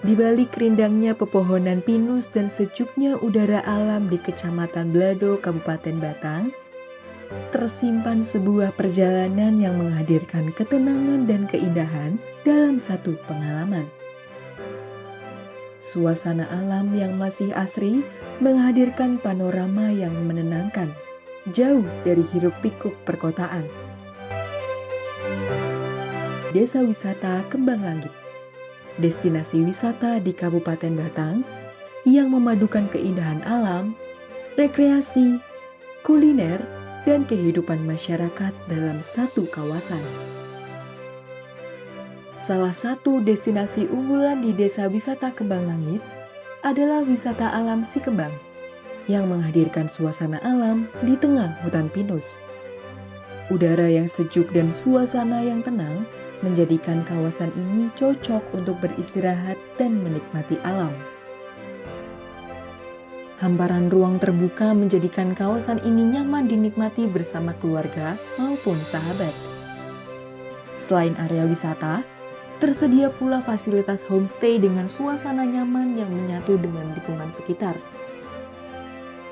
Di balik rindangnya pepohonan pinus dan sejuknya udara alam di Kecamatan Blado, Kabupaten Batang, tersimpan sebuah perjalanan yang menghadirkan ketenangan dan keindahan dalam satu pengalaman. Suasana alam yang masih asri menghadirkan panorama yang menenangkan, jauh dari hiruk-pikuk perkotaan. Desa Wisata Kembang Langit, destinasi wisata di Kabupaten Batang yang memadukan keindahan alam, rekreasi, kuliner, dan kehidupan masyarakat dalam satu kawasan. Salah satu destinasi unggulan di Desa Wisata Kembang Langit adalah wisata alam Si Kembang yang menghadirkan suasana alam di tengah hutan pinus. Udara yang sejuk dan suasana yang tenang menjadikan kawasan ini cocok untuk beristirahat dan menikmati alam. Hamparan ruang terbuka menjadikan kawasan ini nyaman dinikmati bersama keluarga maupun sahabat. Selain area wisata, tersedia pula fasilitas homestay dengan suasana nyaman yang menyatu dengan lingkungan sekitar.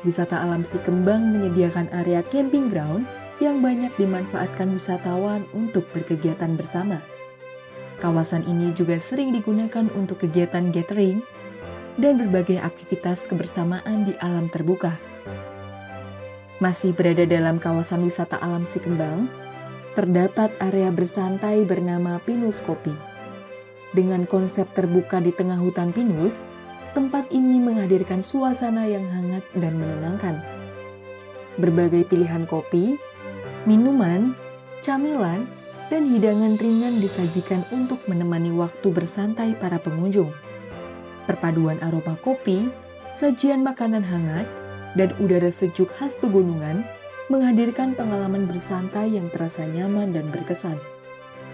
Wisata alam Si Kembang menyediakan area camping ground yang banyak dimanfaatkan wisatawan untuk berkegiatan bersama. Kawasan ini juga sering digunakan untuk kegiatan gathering dan berbagai aktivitas kebersamaan di alam terbuka. Masih berada dalam kawasan wisata alam Si Kembang, terdapat area bersantai bernama Pinus Kopi. Dengan konsep terbuka di tengah hutan pinus, tempat ini menghadirkan suasana yang hangat dan menenangkan. Berbagai pilihan kopi, minuman, camilan, dan hidangan ringan disajikan untuk menemani waktu bersantai para pengunjung. Perpaduan aroma kopi, sajian makanan hangat, dan udara sejuk khas pegunungan menghadirkan pengalaman bersantai yang terasa nyaman dan berkesan.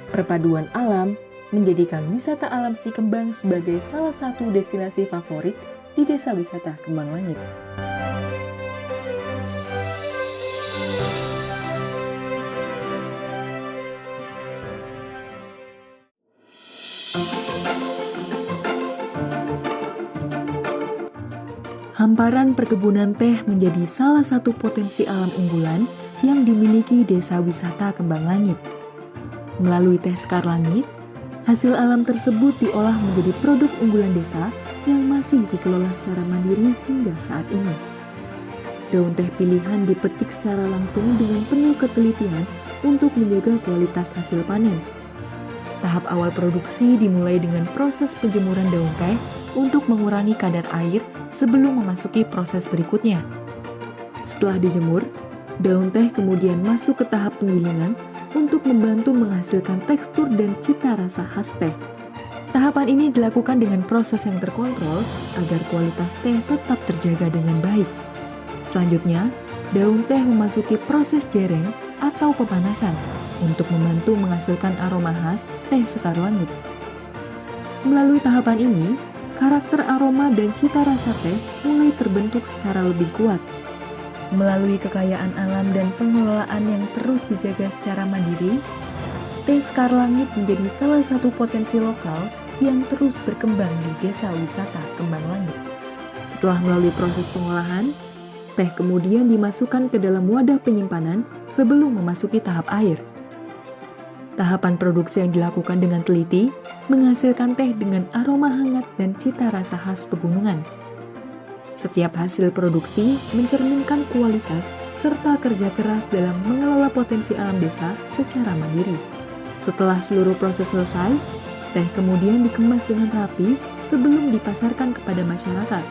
Perpaduan alam menjadikan wisata alam Si Kembang sebagai salah satu destinasi favorit di Desa Wisata Kembang Langit. Hamparan perkebunan teh menjadi salah satu potensi alam unggulan yang dimiliki Desa Wisata Kembang Langit. Melalui teh sekar langit, hasil alam tersebut diolah menjadi produk unggulan desa yang masih dikelola secara mandiri hingga saat ini. Daun teh pilihan dipetik secara langsung dengan penuh ketelitian untuk menjaga kualitas hasil panen. Tahap awal produksi dimulai dengan proses penjemuran daun teh untuk mengurangi kadar air sebelum memasuki proses berikutnya. Setelah dijemur, daun teh kemudian masuk ke tahap penggilingan untuk membantu menghasilkan tekstur dan cita rasa khas teh. Tahapan ini dilakukan dengan proses yang terkontrol agar kualitas teh tetap terjaga dengan baik. Selanjutnya, daun teh memasuki proses jereng atau pemanasan untuk membantu menghasilkan aroma khas teh sekar langit. Melalui tahapan ini, karakter aroma dan cita rasa teh mulai terbentuk secara lebih kuat. Melalui kekayaan alam dan pengelolaan yang terus dijaga secara mandiri, teh sekar langit menjadi salah satu potensi lokal yang terus berkembang di Desa Wisata Kembang Langit. Setelah melalui proses pengolahan, teh kemudian dimasukkan ke dalam wadah penyimpanan sebelum memasuki tahap air. Tahapan produksi yang dilakukan dengan teliti menghasilkan teh dengan aroma hangat dan cita rasa khas pegunungan. Setiap hasil produksi mencerminkan kualitas serta kerja keras dalam mengelola potensi alam desa secara mandiri. Setelah seluruh proses selesai, teh kemudian dikemas dengan rapi sebelum dipasarkan kepada masyarakat.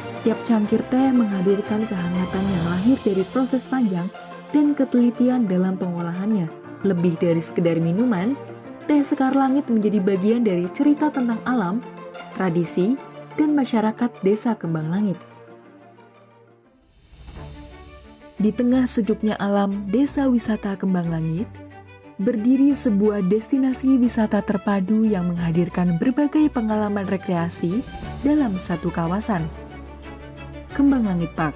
Setiap cangkir teh menghadirkan kehangatan yang lahir dari proses panjang dan ketelitian dalam pengolahannya. Lebih dari sekedar minuman, teh sekar langit menjadi bagian dari cerita tentang alam, tradisi, dan masyarakat Desa Kembang Langit. Di tengah sejuknya alam Desa Wisata Kembang Langit, berdiri sebuah destinasi wisata terpadu yang menghadirkan berbagai pengalaman rekreasi dalam satu kawasan. Kembang Langit Park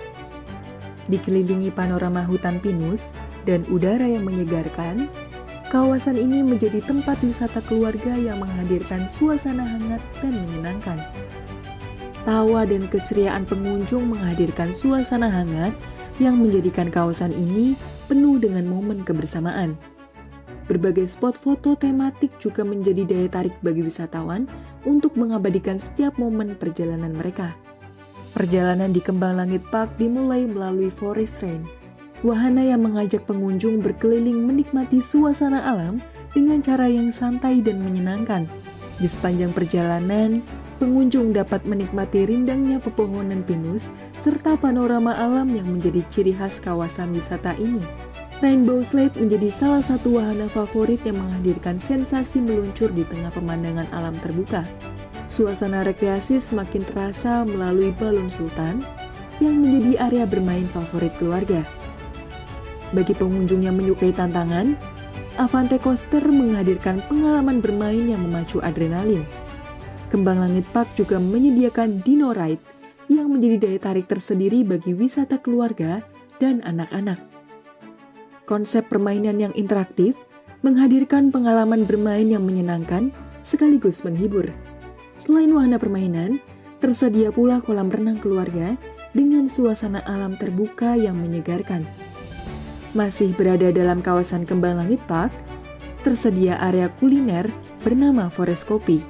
dikelilingi panorama hutan pinus dan udara yang menyegarkan, kawasan ini menjadi tempat wisata keluarga yang menghadirkan suasana hangat dan menyenangkan. Tawa dan keceriaan pengunjung menghadirkan suasana hangat yang menjadikan kawasan ini penuh dengan momen kebersamaan. Berbagai spot foto tematik juga menjadi daya tarik bagi wisatawan untuk mengabadikan setiap momen perjalanan mereka. Perjalanan di Kembang Langit Park dimulai melalui Forest Train, wahana yang mengajak pengunjung berkeliling menikmati suasana alam dengan cara yang santai dan menyenangkan. Di sepanjang perjalanan, pengunjung dapat menikmati rindangnya pepohonan pinus serta panorama alam yang menjadi ciri khas kawasan wisata ini. Rainbow Slide menjadi salah satu wahana favorit yang menghadirkan sensasi meluncur di tengah pemandangan alam terbuka. Suasana rekreasi semakin terasa melalui Balon Sultan yang menjadi area bermain favorit keluarga. Bagi pengunjung yang menyukai tantangan, Avante Coaster menghadirkan pengalaman bermain yang memacu adrenalin. Kembang Langit Park juga menyediakan Dino Ride yang menjadi daya tarik tersendiri bagi wisata keluarga dan anak-anak. Konsep permainan yang interaktif menghadirkan pengalaman bermain yang menyenangkan sekaligus menghibur. Selain wahana permainan, tersedia pula kolam renang keluarga dengan suasana alam terbuka yang menyegarkan. Masih berada dalam kawasan Kembang Langit Park, tersedia area kuliner bernama Forest Kopi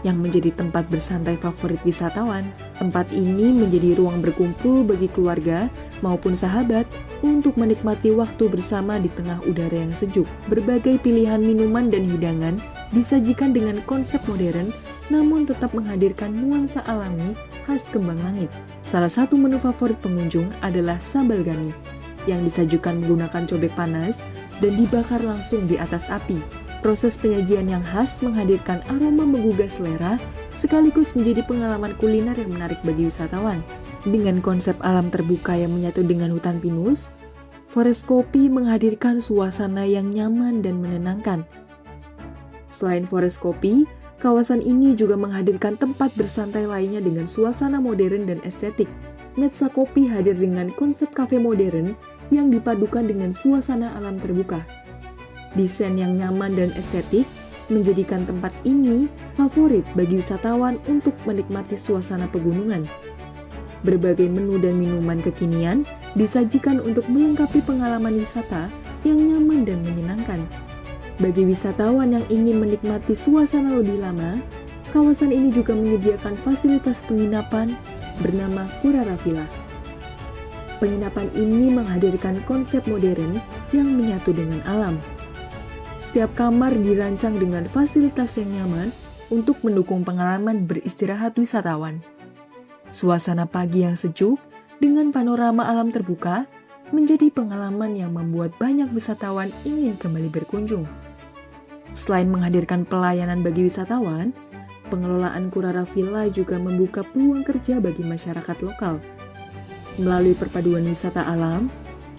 yang menjadi tempat bersantai favorit wisatawan. Tempat ini menjadi ruang berkumpul bagi keluarga maupun sahabat untuk menikmati waktu bersama di tengah udara yang sejuk. Berbagai pilihan minuman dan hidangan disajikan dengan konsep modern namun tetap menghadirkan nuansa alami khas Kembang Langit. Salah satu menu favorit pengunjung adalah sambal gami yang disajikan menggunakan cobek panas dan dibakar langsung di atas api. Proses penyajian yang khas menghadirkan aroma menggugah selera sekaligus menjadi pengalaman kuliner yang menarik bagi wisatawan. Dengan konsep alam terbuka yang menyatu dengan hutan pinus, Forest Kopi menghadirkan suasana yang nyaman dan menenangkan. Selain Forest Kopi, kawasan ini juga menghadirkan tempat bersantai lainnya dengan suasana modern dan estetik. Metsa Kopi hadir dengan konsep kafe modern yang dipadukan dengan suasana alam terbuka. Desain yang nyaman dan estetik menjadikan tempat ini favorit bagi wisatawan untuk menikmati suasana pegunungan. Berbagai menu dan minuman kekinian disajikan untuk melengkapi pengalaman wisata yang nyaman dan menyenangkan. Bagi wisatawan yang ingin menikmati suasana lebih lama, kawasan ini juga menyediakan fasilitas penginapan bernama Kurara Villa. Penginapan ini menghadirkan konsep modern yang menyatu dengan alam. Setiap kamar dirancang dengan fasilitas yang nyaman untuk mendukung pengalaman beristirahat wisatawan. Suasana pagi yang sejuk dengan panorama alam terbuka menjadi pengalaman yang membuat banyak wisatawan ingin kembali berkunjung. Selain menghadirkan pelayanan bagi wisatawan, pengelolaan Kurara Villa juga membuka peluang kerja bagi masyarakat lokal. Melalui perpaduan wisata alam,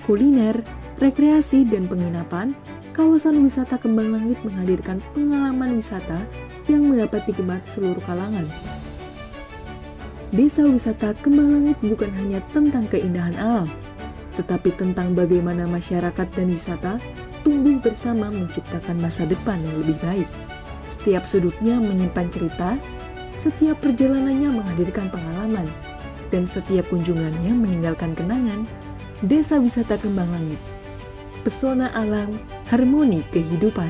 kuliner, rekreasi, dan penginapan, kawasan wisata Kembang Langit menghadirkan pengalaman wisata yang mendapat digemari seluruh kalangan. Desa wisata Kembang Langit bukan hanya tentang keindahan alam, tetapi tentang bagaimana masyarakat dan wisata tumbuh bersama menciptakan masa depan yang lebih baik. Setiap sudutnya menyimpan cerita, setiap perjalanannya menghadirkan pengalaman, dan setiap kunjungannya meninggalkan kenangan. Desa wisata Kembang Langit, pesona alam, harmoni kehidupan.